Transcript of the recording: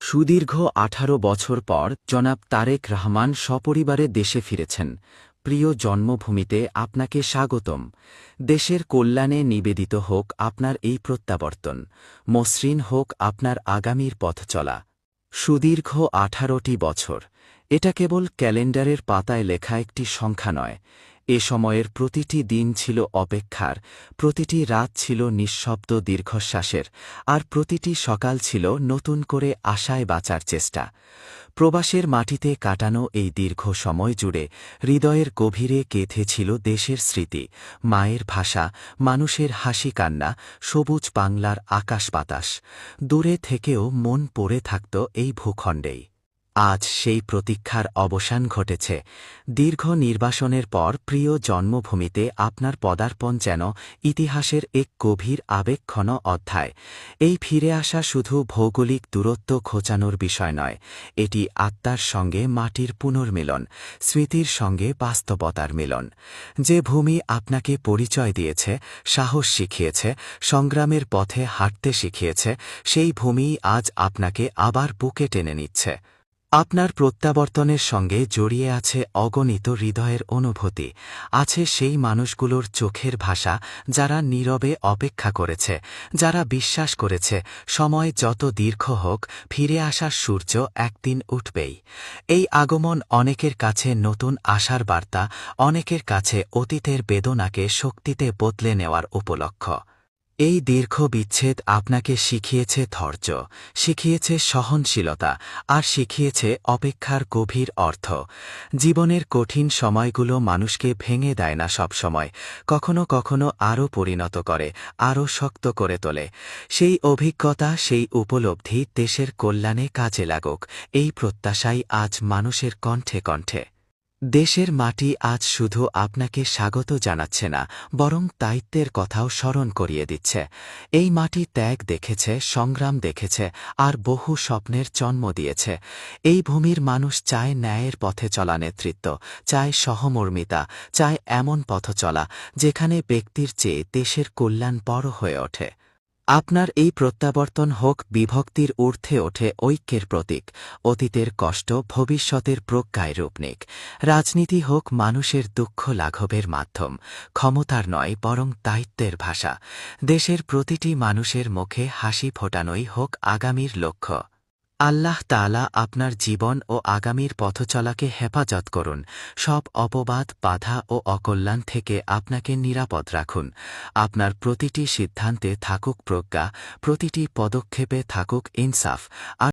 সুদীর্ঘ ১৮ বছর পর জনাব তারেক রহমান সপরিবারে দেশে ফিরেছেন। প্রিয় জন্মভূমিতে আপনাকে স্বাগতম। দেশের কল্যাণে নিবেদিত হোক আপনার এই প্রত্যাবর্তন, মসৃণ হোক আপনার আগামীর পথ চলা। সুদীর্ঘ ১৮টি বছর, এটা কেবল ক্যালেন্ডারের পাতায় লেখা একটি সংখ্যা নয়। এ সময়ের প্রতিটি দিন ছিল অপেক্ষার, প্রতিটি রাত ছিল নিঃশব্দ দীর্ঘশ্বাসের, আর প্রতিটি সকাল ছিল নতুন করে আশায় বাঁচার চেষ্টা। প্রবাসের মাটিতে কাটানো এই দীর্ঘ সময় জুড়ে হৃদয়ের গভীরে গেঁথে ছিল দেশের স্মৃতি, মায়ের ভাষা, মানুষের হাসি কান্না, সবুজ বাংলার আকাশ বাতাস। দূরে থেকেও মন পড়ে থাকত এই ভূখণ্ডেই। আজ সেই প্রতীক্ষার অবসান ঘটেছে। দীর্ঘ নির্বাসনের পর প্রিয় জন্মভূমিতে আপনার পদার্পণ যেন ইতিহাসের এক গভীর আবেগঘন অধ্যায়। এই ফিরে আসা শুধু ভৌগোলিক দূরত্ব ঘোচানোর বিষয় নয়, এটি আত্মার সঙ্গে মাটির পুনর্মিলন, স্মৃতির সঙ্গে বাস্তবতার মিলন। যে ভূমি আপনাকে পরিচয় দিয়েছে, সাহস শিখিয়েছে, সংগ্রামের পথে হাঁটতে শিখিয়েছে, সেই ভূমিই আজ আপনাকে আবার বুকে টেনে নিচ্ছে। আপনার প্রত্যাবর্তনের সঙ্গে জড়িয়ে আছে অগণিত হৃদয়ের অনুভূতি, আছে সেই মানুষগুলোর চোখের ভাষা যারা নীরবে অপেক্ষা করেছে, যারা বিশ্বাস করেছে সময় যত দীর্ঘ হোক ফিরে আসার সূর্য একদিন উঠবেই। এই আগমন অনেকের কাছে নতুন আশার বার্তা, অনেকের কাছে অতীতের বেদনাকে শক্তিতে বদলে নেওয়ার উপলক্ষ। এই দীর্ঘ বিচ্ছেদ আপনাকে শিখিয়েছে ধৈর্য, শিখিয়েছে সহনশীলতা, আর শিখিয়েছে অপেক্ষার গভীর অর্থ। জীবনের কঠিন সময়গুলো মানুষকে ভেঙে দেয় না সব সময়, কখনো কখনো আরও পরিণত করে, আরও শক্ত করে তোলে। সেই অভিজ্ঞতা, সেই উপলব্ধি দেশের কল্যাণে কাজে লাগুক, এই প্রত্যাশাই আজ মানুষের কণ্ঠে কণ্ঠে। দেশের মাটি আজ শুধু আপনাকে স্বাগত জানাচ্ছে না, বরং দায়িত্বের কথাও স্মরণ করিয়ে দিচ্ছে। এই মাটি ত্যাগ দেখেছে, সংগ্রাম দেখেছে, আর বহু স্বপ্নের জন্ম দিয়েছে। এই ভূমির মানুষ চায় ন্যায়ের পথে চলা নেতৃত্ব, চায় সহমর্মিতা, চায় এমন পথ চলা যেখানে ব্যক্তির চেয়ে দেশের কল্যাণ বড় হয়ে ওঠে। আপনার এই প্রত্যাবর্তন হোক বিভক্তির ঊর্ধ্বে ওঠে ঐক্যের প্রতীক, অতীতের কষ্ট ভবিষ্যতের প্রজ্ঞায় রূপ নিক। রাজনীতি হোক মানুষের দুঃখ লাঘবের মাধ্যম, ক্ষমতার নয় বরং দায়িত্বের ভাষা। দেশের প্রতিটি মানুষের মুখে হাসি ফোটানোই হোক আগামীর লক্ষ্য। আল্লাহ তাআলা আপনার জীবন ও আগামীর পথচলাকে হেফাজত করুন, সব অপবাদ, বাধা ও অকল্যাণ থেকে আপনাকে নিরাপদ রাখুন। আপনার প্রতিটি সিদ্ধান্তে থাকুক প্রজ্ঞা, প্রতিটি পদক্ষেপে থাকুক ইনসাফ, আর